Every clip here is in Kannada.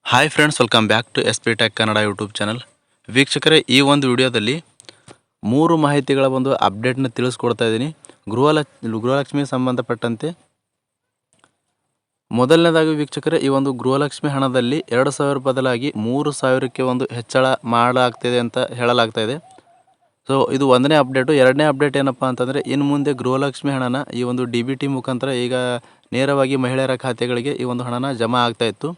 Hi friends, welcome back to S P tech Kannada YouTube channel. ವೀಕ್ಷಕರೇ, ಈ ಒಂದು ವಿಡಿಯೋದಲ್ಲಿ 3 ಮಾಹಿತಿಗಳ ಒಂದು ಅಪ್ಡೇಟ್ನ ತಿಳಿಸ್ಕೊಡ್ತಾ ಇದ್ದೀನಿ. ಗೃಹಲಕ್ಷ್ಮಿ ಸಂಬಂಧಪಟ್ಟಂತೆ ಮೊದಲನೇದಾಗಿ ವೀಕ್ಷಕರೇ, ಈ ಒಂದು ಗೃಹಲಕ್ಷ್ಮಿ ಹಣದಲ್ಲಿ 2,000 ಬದಲಾಗಿ 3,000ಕ್ಕೆ ಒಂದು ಹೆಚ್ಚಳ ಮಾಡಲಾಗ್ತಿದೆ ಅಂತ ಹೇಳಲಾಗ್ತಾ ಇದೆ. ಸೊ ಇದು ಒಂದನೇ ಅಪ್ಡೇಟು. ಎರಡನೇ ಅಪ್ಡೇಟ್ ಏನಪ್ಪ ಅಂತಂದರೆ, ಇನ್ನು ಮುಂದೆ ಗೃಹಲಕ್ಷ್ಮಿ ಹಣನ ಈ ಒಂದು DBT ಮುಖಾಂತರ ಈಗ ನೇರವಾಗಿ ಮಹಿಳೆಯರ ಖಾತೆಗಳಿಗೆ ಈ ಒಂದು ಹಣನ ಜಮಾ ಆಗ್ತಾಯಿತ್ತು.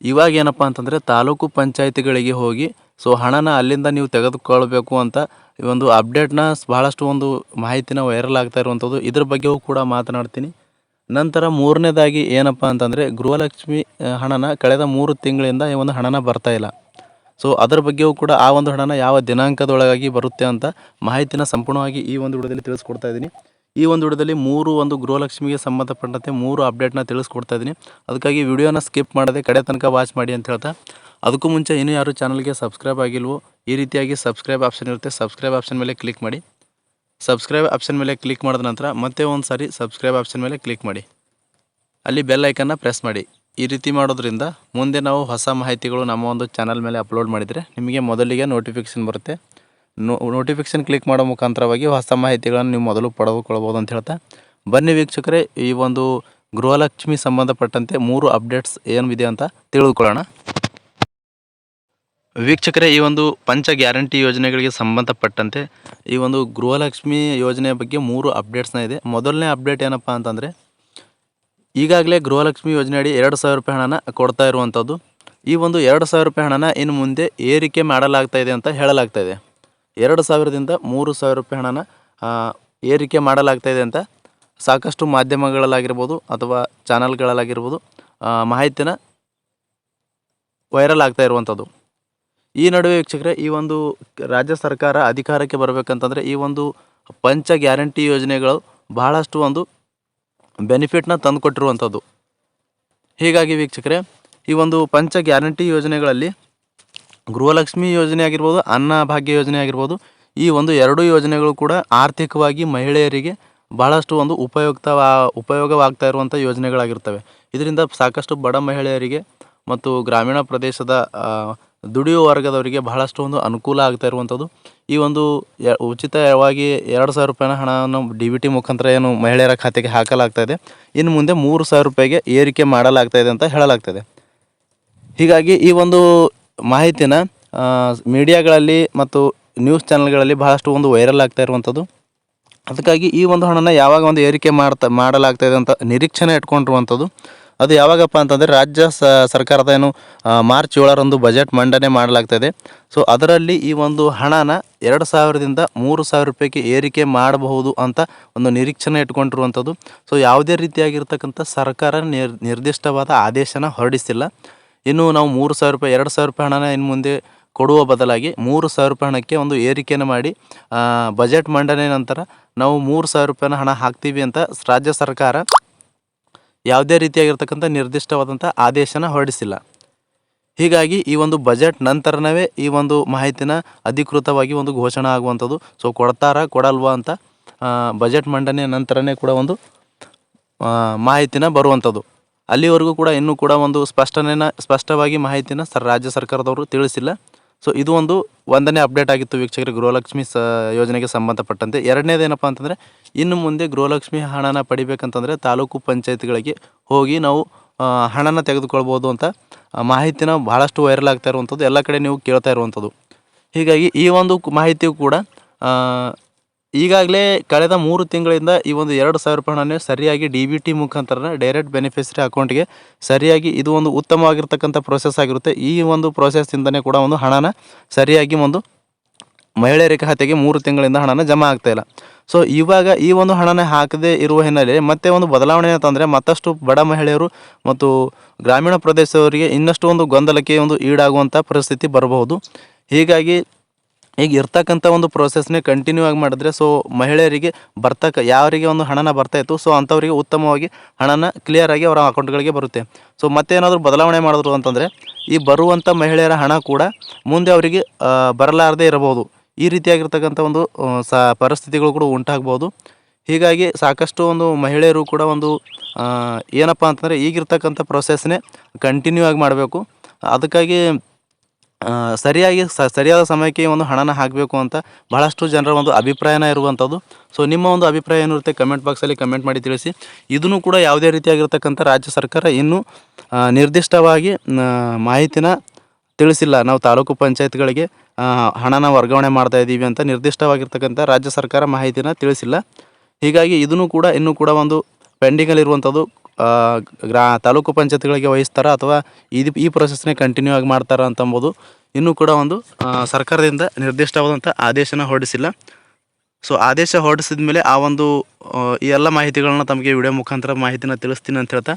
ಇವಾಗ ಏನಪ್ಪ ಅಂತಂದರೆ, ತಾಲೂಕು ಪಂಚಾಯತಿಗಳಿಗೆ ಹೋಗಿ ಸೊ ಹಣನ ಅಲ್ಲಿಂದ ನೀವು ತೆಗೆದುಕೊಳ್ಬೇಕು ಅಂತ ಈ ಒಂದು ಅಪ್ಡೇಟ್ನ ಭಾಳಷ್ಟು ಒಂದು ಮಾಹಿತಿನ ವೈರಲ್ ಆಗ್ತಾ ಇರುವಂಥದ್ದು. ಇದ್ರ ಬಗ್ಗೆಯೂ ಕೂಡ ಮಾತನಾಡ್ತೀನಿ. ನಂತರ ಮೂರನೇದಾಗಿ ಏನಪ್ಪ ಅಂತಂದರೆ, ಗೃಹಲಕ್ಷ್ಮಿ ಹಣನ ಕಳೆದ 3 ತಿಂಗಳಿಂದ ಈ ಒಂದು ಹಣನ ಬರ್ತಾಯಿಲ್ಲ. ಸೊ ಅದರ ಬಗ್ಗೆಯೂ ಕೂಡ ಆ ಒಂದು ಹಣನ ಯಾವ ದಿನಾಂಕದೊಳಗಾಗಿ ಬರುತ್ತೆ ಅಂತ ಮಾಹಿತಿನ ಸಂಪೂರ್ಣವಾಗಿ ಈ ಒಂದು ವಿಡಿಯೋದಲ್ಲಿ ತಿಳಿಸ್ಕೊಡ್ತಾ ಇದ್ದೀನಿ. ಈ ಒಂದು ವಿಡಿಯೋದಲ್ಲಿ 3 ಒಂದು ಗೃಹಲಕ್ಷ್ಮಿಗೆ ಸಂಬಂಧಪಟ್ಟಂತೆ 3 ಅಪ್ಡೇಟ್ನ ತಿಳಿಸ್ಕೊಡ್ತಾ ಇದ್ದೀನಿ. ಅದಕ್ಕಾಗಿ ವಿಡಿಯೋನ ಸ್ಕಿಪ್ ಮಾಡದೆ ಕಡೆ ತನಕ ವಾಚ್ ಮಾಡಿ ಅಂತ ಹೇಳ್ತಾ, ಅದಕ್ಕೂ ಮುಂಚೆ ಇನ್ನೂ ಯಾರು ಚಾನಲ್ಗೆ ಸಬ್ಸ್ಕ್ರೈಬ್ ಆಗಿಲ್ವೋ, ಈ ರೀತಿಯಾಗಿ ಸಬ್ಸ್ಕ್ರೈಬ್ ಆಪ್ಷನ್ ಇರುತ್ತೆ, ಸಬ್ಸ್ಕ್ರೈಬ್ ಆಪ್ಷನ್ ಮೇಲೆ ಕ್ಲಿಕ್ ಮಾಡಿ. ಸಬ್ಸ್ಕ್ರೈಬ್ ಆಪ್ಷನ್ ಮೇಲೆ ಕ್ಲಿಕ್ ಮಾಡಿದ ನಂತರ ಮತ್ತೆ ಒಂದು ಸಾರಿ ಸಬ್ಸ್ಕ್ರೈಬ್ ಆಪ್ಷನ್ ಮೇಲೆ ಕ್ಲಿಕ್ ಮಾಡಿ. ಅಲ್ಲಿ ಬೆಲ್ ಐಕನ್ನ ಪ್ರೆಸ್ ಮಾಡಿ. ಈ ರೀತಿ ಮಾಡೋದ್ರಿಂದ ಮುಂದೆ ನಾವು ಹೊಸ ಮಾಹಿತಿಗಳು ನಮ್ಮ ಒಂದು ಚಾನಲ್ ಮೇಲೆ ಅಪ್ಲೋಡ್ ಮಾಡಿದರೆ ನಿಮಗೆ ಮೊದಲಿಗೆ ನೋಟಿಫಿಕೇಷನ್ ಬರುತ್ತೆ. ನೋಟಿಫಿಕೇಷನ್ ಕ್ಲಿಕ್ ಮಾಡೋ ಮುಖಾಂತರವಾಗಿ ಹೊಸ ಮಾಹಿತಿಗಳನ್ನು ನೀವು ಮೊದಲು ಪಡೆದುಕೊಳ್ಬೋದು ಅಂತ ಹೇಳ್ತಾ, ಬನ್ನಿ ವೀಕ್ಷಕರೇ, ಈ ಒಂದು ಗೃಹಲಕ್ಷ್ಮಿ ಸಂಬಂಧಪಟ್ಟಂತೆ 3 ಅಪ್ಡೇಟ್ಸ್ ಏನಿದೆ ಅಂತ ತಿಳಿದುಕೊಳ್ಳೋಣ. ವೀಕ್ಷಕರೇ, ಈ ಒಂದು ಪಂಚ ಗ್ಯಾರಂಟಿ ಯೋಜನೆಗಳಿಗೆ ಸಂಬಂಧಪಟ್ಟಂತೆ ಈ ಒಂದು ಗೃಹಲಕ್ಷ್ಮಿ ಯೋಜನೆಯ ಬಗ್ಗೆ 3 ಅಪ್ಡೇಟ್ಸ್ನ ಇದೆ. ಮೊದಲನೇ ಅಪ್ಡೇಟ್ ಏನಪ್ಪ ಅಂತಂದರೆ, ಈಗಾಗಲೇ ಗೃಹಲಕ್ಷ್ಮಿ ಯೋಜನೆ ಅಡಿ 2,000 ರೂಪಾಯಿ ಹಣನ ಕೊಡ್ತಾ ಇರುವಂಥದ್ದು. ಈ ಒಂದು 2,000 ರೂಪಾಯಿ ಹಣನ ಇನ್ನು ಮುಂದೆ ಏರಿಕೆ ಮಾಡಲಾಗ್ತಾ ಇದೆ ಅಂತ ಹೇಳಲಾಗ್ತಾ ಇದೆ. 2,000ದಿಂದ 3,000 ರೂಪಾಯಿ ಹಣನ ಏರಿಕೆ ಮಾಡಲಾಗ್ತಾ ಇದೆ ಅಂತ ಸಾಕಷ್ಟು ಮಾಧ್ಯಮಗಳಲ್ಲಾಗಿರ್ಬೋದು ಅಥವಾ ಚಾನಲ್ಗಳಲ್ಲಾಗಿರ್ಬೋದು ಮಾಹಿತಿನ ವೈರಲ್ ಆಗ್ತಾ ಇರುವಂಥದ್ದು. ಈ ನಡುವೆ ವೀಕ್ಷಕರೇ, ಈ ಒಂದು ರಾಜ್ಯ ಸರ್ಕಾರ ಅಧಿಕಾರಕ್ಕೆ ಬರಬೇಕಂತಂದರೆ ಈ ಒಂದು ಪಂಚ ಗ್ಯಾರಂಟಿ ಯೋಜನೆಗಳು ಬಹಳಷ್ಟು ಒಂದು ಬೆನಿಫಿಟ್ನ ತಂದುಕೊಟ್ಟಿರುವಂಥದ್ದು. ಹೀಗಾಗಿ ವೀಕ್ಷಕರೇ, ಈ ಒಂದು ಪಂಚ ಗ್ಯಾರಂಟಿ ಯೋಜನೆಗಳಲ್ಲಿ ಗೃಹಲಕ್ಷ್ಮಿ ಯೋಜನೆ ಆಗಿರ್ಬೋದು, ಅನ್ನಭಾಗ್ಯ ಯೋಜನೆ ಆಗಿರ್ಬೋದು, ಈ ಒಂದು 2 ಯೋಜನೆಗಳು ಕೂಡ ಆರ್ಥಿಕವಾಗಿ ಮಹಿಳೆಯರಿಗೆ ಭಾಳಷ್ಟು ಒಂದು ಉಪಯೋಗವಾಗ್ತಾ ಇರುವಂಥ ಯೋಜನೆಗಳಾಗಿರ್ತವೆ. ಇದರಿಂದ ಸಾಕಷ್ಟು ಬಡ ಮಹಿಳೆಯರಿಗೆ ಮತ್ತು ಗ್ರಾಮೀಣ ಪ್ರದೇಶದ ದುಡಿಯುವ ವರ್ಗದವರಿಗೆ ಬಹಳಷ್ಟು ಒಂದು ಅನುಕೂಲ ಆಗ್ತಾ ಇರುವಂಥದ್ದು. ಈ ಒಂದು ಉಚಿತವಾಗಿ 2,000 ರೂಪಾಯಿನ ಹಣವನ್ನು DBT ಮುಖಾಂತರ ಏನು ಮಹಿಳೆಯರ ಖಾತೆಗೆ ಹಾಕಲಾಗ್ತಾ ಇದೆ, ಇನ್ನು ಮುಂದೆ 3,000 ರೂಪಾಯಿಗೆ ಏರಿಕೆ ಮಾಡಲಾಗ್ತಾ ಇದೆ ಅಂತ ಹೇಳಲಾಗ್ತದೆ. ಹೀಗಾಗಿ ಈ ಒಂದು ಮಾಹಿತಿನ ಮೀಡಿಯಾಗಳಲ್ಲಿ ಮತ್ತು ನ್ಯೂಸ್ ಚಾನಲ್ಗಳಲ್ಲಿ ಬಹಳಷ್ಟು ಒಂದು ವೈರಲ್ ಆಗ್ತಾ ಇರುವಂಥದ್ದು. ಅದಕ್ಕಾಗಿ ಈ ಒಂದು ಹಣನ ಯಾವಾಗ ಒಂದು ಏರಿಕೆ ಮಾಡಲಾಗ್ತಾ ಇದೆ ಅಂತ ನಿರೀಕ್ಷಣೆ ಇಟ್ಕೊಂಡಿರುವಂಥದ್ದು. ಅದು ಯಾವಾಗಪ್ಪ ಅಂತಂದರೆ, ರಾಜ್ಯ ಸರ್ಕಾರದ ಏನು ಮಾರ್ಚ್ 7ರಂದು ಬಜೆಟ್ ಮಂಡನೆ ಮಾಡಲಾಗ್ತಾಯಿದೆ. ಸೊ ಅದರಲ್ಲಿ ಈ ಒಂದು ಹಣನ 2,000ದಿಂದ 3,000 ರೂಪಾಯಿಗೆ ಏರಿಕೆ ಮಾಡಬಹುದು ಅಂತ ಒಂದು ನಿರೀಕ್ಷಣೆ ಇಟ್ಕೊಂಡಿರುವಂಥದ್ದು. ಸೊ ಯಾವುದೇ ರೀತಿಯಾಗಿರ್ತಕ್ಕಂಥ ಸರ್ಕಾರ ನಿರ್ದಿಷ್ಟವಾದ ಆದೇಶನ ಹೊರಡಿಸಿಲ್ಲ. ಇನ್ನು ನಾವು 3,000 ರೂಪಾಯಿ 2,000 ರೂಪಾಯಿ ಹಣನ ಇನ್ನು ಮುಂದೆ ಕೊಡುವ ಬದಲಾಗಿ 3,000 ರೂಪಾಯಿ ಹಣಕ್ಕೆ ಒಂದು ಏರಿಕೆಯನ್ನು ಮಾಡಿ ಬಜೆಟ್ ಮಂಡನೆ ನಂತರ ನಾವು 3,000 ರೂಪಾಯಿನ ಹಣ ಹಾಕ್ತೀವಿ ಅಂತ ರಾಜ್ಯ ಸರ್ಕಾರ ಯಾವುದೇ ರೀತಿಯಾಗಿರ್ತಕ್ಕಂಥ ನಿರ್ದಿಷ್ಟವಾದಂಥ ಆದೇಶನ ಹೊರಡಿಸಿಲ್ಲ. ಹೀಗಾಗಿ ಈ ಒಂದು ಬಜೆಟ್ ನಂತರವೇ ಈ ಒಂದು ಮಾಹಿತಿನ ಅಧಿಕೃತವಾಗಿ ಒಂದು ಘೋಷಣೆ ಆಗುವಂಥದ್ದು. ಸೊ ಕೊಡ್ತಾರಾ ಕೊಡಲ್ವಾ ಅಂತ ಬಜೆಟ್ ಮಂಡನೆ ನಂತರನೇ ಕೂಡ ಒಂದು ಮಾಹಿತಿನ ಬರುವಂಥದ್ದು. ಅಲ್ಲಿವರೆಗೂ ಕೂಡ ಇನ್ನೂ ಕೂಡ ಒಂದು ಸ್ಪಷ್ಟವಾಗಿ ಮಾಹಿತಿನ ರಾಜ್ಯ ಸರ್ಕಾರದವರು ತಿಳಿಸಿಲ್ಲ. ಸೊ ಇದು ಒಂದನೇ ಅಪ್ಡೇಟ್ ಆಗಿತ್ತು ವೀಕ್ಷಕರ, ಗೃಹಲಕ್ಷ್ಮಿ ಯೋಜನೆಗೆ ಸಂಬಂಧಪಟ್ಟಂತೆ. ಎರಡನೇದೇನಪ್ಪ ಅಂತಂದರೆ, ಇನ್ನು ಮುಂದೆ ಗೃಹಲಕ್ಷ್ಮಿ ಹಣನ ಪಡಿಬೇಕಂತಂದರೆ ತಾಲೂಕು ಪಂಚಾಯತ್ಗಳಿಗೆ ಹೋಗಿ ನಾವು ಹಣನ ತೆಗೆದುಕೊಳ್ಬೋದು ಅಂತ ಮಾಹಿತಿನ ಭಾಳಷ್ಟು ವೈರಲ್ ಆಗ್ತಾ ಇರುವಂಥದ್ದು, ಎಲ್ಲ ಕಡೆ ನೀವು ಕೇಳ್ತಾ ಇರುವಂಥದ್ದು. ಹೀಗಾಗಿ ಈ ಒಂದು ಮಾಹಿತಿಯು ಕೂಡ ಈಗಾಗಲೇ ಕಳೆದ 3 ತಿಂಗಳಿಂದ ಈ ಒಂದು 2,000 ರೂಪಾಯಿ ಹಣನೇ ಸರಿಯಾಗಿ DBT ಮುಖಾಂತರ ಡೈರೆಕ್ಟ್ ಬೆನಿಫಿಷರಿ ಅಕೌಂಟ್ಗೆ ಸರಿಯಾಗಿ ಇದು ಒಂದು ಉತ್ತಮವಾಗಿರ್ತಕ್ಕಂಥ ಪ್ರೋಸೆಸ್ ಆಗಿರುತ್ತೆ. ಈ ಒಂದು ಪ್ರೋಸೆಸ್ಸಿಂದನೇ ಕೂಡ ಒಂದು ಹಣನ ಸರಿಯಾಗಿ ಒಂದು ಮಹಿಳೆಯರ ಖಾತೆಗೆ 3 ತಿಂಗಳಿಂದ ಹಣನ ಜಮಾ ಆಗ್ತಾಯಿಲ್ಲ. ಸೊ ಇವಾಗ ಈ ಒಂದು ಹಣನ ಹಾಕದೇ ಇರುವ ಹಿನ್ನೆಲೆಯಲ್ಲಿ ಮತ್ತೆ ಒಂದು ಬದಲಾವಣೆ ಅಂತಂದರೆ, ಮತ್ತಷ್ಟು ಬಡ ಮಹಿಳೆಯರು ಮತ್ತು ಗ್ರಾಮೀಣ ಪ್ರದೇಶದವರಿಗೆ ಇನ್ನಷ್ಟು ಒಂದು ಗೊಂದಲಕ್ಕೆ ಒಂದು ಈಡಾಗುವಂಥ ಪರಿಸ್ಥಿತಿ ಬರಬಹುದು. ಹೀಗಾಗಿ ಈಗ ಇರ್ತಕ್ಕಂಥ ಒಂದು ಪ್ರೋಸೆಸ್ನೇ ಕಂಟಿನ್ಯೂ ಆಗಿ ಮಾಡಿದ್ರೆ ಸೊ ಮಹಿಳೆಯರಿಗೆ ಯಾರಿಗೆ ಒಂದು ಹಣನ ಬರ್ತಾಯಿತ್ತು ಸೊ ಅಂಥವರಿಗೆ ಉತ್ತಮವಾಗಿ ಹಣನ ಕ್ಲಿಯರಾಗಿ ಅವರ ಅಕೌಂಟ್ಗಳಿಗೆ ಬರುತ್ತೆ. ಸೊ ಮತ್ತೇನಾದರೂ ಬದಲಾವಣೆ ಮಾಡಿದ್ರು ಅಂತಂದರೆ ಈ ಬರುವಂಥ ಮಹಿಳೆಯರ ಹಣ ಕೂಡ ಮುಂದೆ ಅವರಿಗೆ ಬರಲಾರದೇ ಇರಬಹುದು. ಈ ರೀತಿಯಾಗಿರ್ತಕ್ಕಂಥ ಒಂದು ಪರಿಸ್ಥಿತಿಗಳು ಕೂಡ ಉಂಟಾಗ್ಬೋದು. ಹೀಗಾಗಿ ಸಾಕಷ್ಟು ಒಂದು ಮಹಿಳೆಯರು ಕೂಡ ಒಂದು ಏನಪ್ಪ ಅಂತಂದರೆ ಈಗಿರ್ತಕ್ಕಂಥ ಪ್ರೊಸೆಸ್ನೇ ಕಂಟಿನ್ಯೂ ಆಗಿ ಮಾಡಬೇಕು. ಅದಕ್ಕಾಗಿ ಸರಿಯಾದ ಸಮಯಕ್ಕೆ ಈ ಒಂದು ಹಣನ ಹಾಕಬೇಕು ಅಂತ ಬಹಳಷ್ಟು ಜನರ ಒಂದು ಅಭಿಪ್ರಾಯನ ಇರುವಂಥದ್ದು. ಸೊ ನಿಮ್ಮ ಒಂದು ಅಭಿಪ್ರಾಯ ಏನಿರುತ್ತೆ ಕಮೆಂಟ್ ಬಾಕ್ಸಲ್ಲಿ ಕಮೆಂಟ್ ಮಾಡಿ ತಿಳಿಸಿ. ಇದನ್ನು ಕೂಡ ಯಾವುದೇ ರೀತಿಯಾಗಿರ್ತಕ್ಕಂಥ ರಾಜ್ಯ ಸರ್ಕಾರ ಇನ್ನೂ ನಿರ್ದಿಷ್ಟವಾಗಿ ಮಾಹಿತಿನ ತಿಳಿಸಿಲ್ಲ. ನಾವು ತಾಲೂಕು ಪಂಚಾಯತ್ಗಳಿಗೆ ಹಣನ ವರ್ಗಾವಣೆ ಮಾಡ್ತಾ ಇದ್ದೀವಿ ಅಂತ ನಿರ್ದಿಷ್ಟವಾಗಿರ್ತಕ್ಕಂಥ ರಾಜ್ಯ ಸರ್ಕಾರ ಮಾಹಿತಿನ ತಿಳಿಸಿಲ್ಲ. ಹೀಗಾಗಿ ಇದನ್ನು ಕೂಡ ಇನ್ನೂ ಕೂಡ ಒಂದು ಪೆಂಡಿಂಗಲ್ಲಿರುವಂಥದ್ದು. ತಾಲೂಕು ಪಂಚಾಯತ್ಗಳಿಗೆ ವಹಿಸ್ತಾರ ಅಥವಾ ಈ ಪ್ರೊಸೆಸ್ನೇ ಕಂಟಿನ್ಯೂ ಆಗಿ ಮಾಡ್ತಾರಾ ಅಂತಂಬೋದು ಇನ್ನೂ ಕೂಡ ಒಂದು ಸರ್ಕಾರದಿಂದ ನಿರ್ದಿಷ್ಟವಾದಂಥ ಆದೇಶನ ಹೊರಡಿಸಿಲ್ಲ. ಸೊ ಆದೇಶ ಹೊರಡಿಸಿದ ಮೇಲೆ ಆ ಒಂದು ಈ ಎಲ್ಲ ಮಾಹಿತಿಗಳನ್ನ ತಮಗೆ ವಿಡಿಯೋ ಮುಖಾಂತರ ಮಾಹಿತಿನ ತಿಳಿಸ್ತೀನಿ ಅಂತ ಹೇಳ್ತಾ,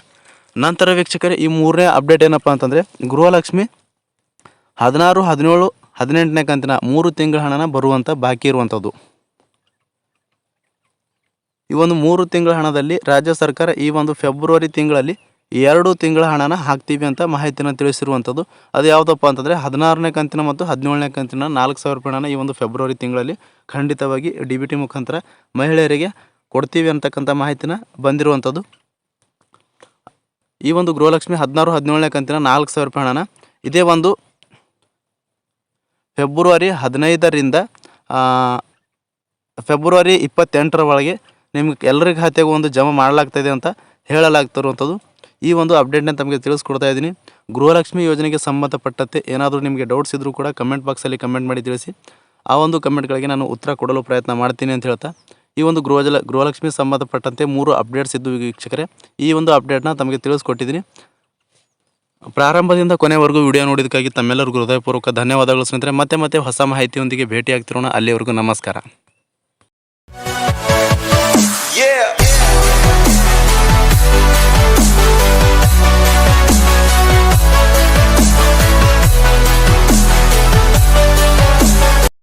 ನಂತರ ವೀಕ್ಷಕರೇ ಈ 3ನೇ ಅಪ್ಡೇಟ್ ಏನಪ್ಪ ಅಂತಂದರೆ ಗೃಹಲಕ್ಷ್ಮಿ 16, 17, 18ನೇ ಕಂತಿನ 3 ತಿಂಗಳ ಹಣನ ಬರುವಂಥ ಬಾಕಿ ಇರುವಂಥದ್ದು. ಈ ಒಂದು 3 ತಿಂಗಳ ಹಣದಲ್ಲಿ ರಾಜ್ಯ ಸರ್ಕಾರ ಈ ಒಂದು ಫೆಬ್ರವರಿ ತಿಂಗಳಲ್ಲಿ 2 ತಿಂಗಳ ಹಣನ ಹಾಕ್ತೀವಿ ಅಂತ ಮಾಹಿತಿನ ತಿಳಿಸಿರುವಂಥದ್ದು. ಅದು ಯಾವುದಪ್ಪ ಅಂತಂದರೆ 16ನೇ ಕಂತಿನ ಮತ್ತು 17ನೇ ಕಂತಿನ 4,000 ರೂಪಾಯಿ ಹಣನ ಈ ಒಂದು ಫೆಬ್ರವರಿ ತಿಂಗಳಲ್ಲಿ ಖಂಡಿತವಾಗಿ DBT ಮುಖಾಂತರ ಮಹಿಳೆಯರಿಗೆ ಕೊಡ್ತೀವಿ ಅಂತಕ್ಕಂಥ ಮಾಹಿತಿನ ಬಂದಿರುವಂಥದ್ದು. ಈ ಒಂದು ಗೃಹಲಕ್ಷ್ಮಿ 16, 17ನೇ ಕಂತಿನ 4,000 ರೂಪಾಯಿ ಹಣನ ಇದೇ ಒಂದು ಫೆಬ್ರವರಿ 15ರಿಂದ ಫೆಬ್ರವರಿ 28ರ ಒಳಗೆ ನಿಮ್ಗೆ ಎಲ್ಲರ ಖಾತೆಗೂ ಒಂದು ಜಮಾ ಮಾಡಲಾಗ್ತಾಯಿದೆ ಅಂತ ಹೇಳಲಾಗ್ತಿರುವಂಥದ್ದು. ಈ ಒಂದು ಅಪ್ಡೇಟ್ನ ತಮಗೆ ತಿಳಿಸ್ಕೊಡ್ತಾ ಇದ್ದೀನಿ. ಗೃಹಲಕ್ಷ್ಮಿ ಯೋಜನೆಗೆ ಸಂಬಂಧಪಟ್ಟಂತೆ ಏನಾದರೂ ನಿಮಗೆ ಡೌಟ್ಸ್ ಇದ್ದರೂ ಕೂಡ ಕಮೆಂಟ್ ಬಾಕ್ಸಲ್ಲಿ ಕಮೆಂಟ್ ಮಾಡಿ ತಿಳಿಸಿ. ಆ ಒಂದು ಕಮೆಂಟ್ಗಳಿಗೆ ನಾನು ಉತ್ತರ ಕೊಡಲು ಪ್ರಯತ್ನ ಮಾಡ್ತೀನಿ ಅಂತ ಹೇಳ್ತಾ, ಈ ಒಂದು ಗೃಹಲಕ್ಷ್ಮಿ ಸಂಬಂಧಪಟ್ಟಂತೆ 3 ಅಪ್ಡೇಟ್ಸ್ ಇದ್ದು ವೀಕ್ಷಕರೇ. ಈ ಒಂದು ಅಪ್ಡೇಟ್ನ ತಮಗೆ ತಿಳಿಸ್ಕೊಟ್ಟಿದ್ದೀನಿ. ಪ್ರಾರಂಭದಿಂದ ಕೊನೆವರೆಗೂ ವಿಡಿಯೋ ನೋಡಿದ್ದಕ್ಕಾಗಿ ತಮ್ಮೆಲ್ಲರಿಗೂ ಹೃದಯಪೂರ್ವಕ ಧನ್ಯವಾದಗಳು ಸ್ನೇಹಿತರೆ. ಮತ್ತೆ ಹೊಸ ಮಾಹಿತಿಯೊಂದಿಗೆ ಭೇಟಿ ಆಗ್ತಿರೋಣ. ಅಲ್ಲಿವರೆಗೂ ನಮಸ್ಕಾರ.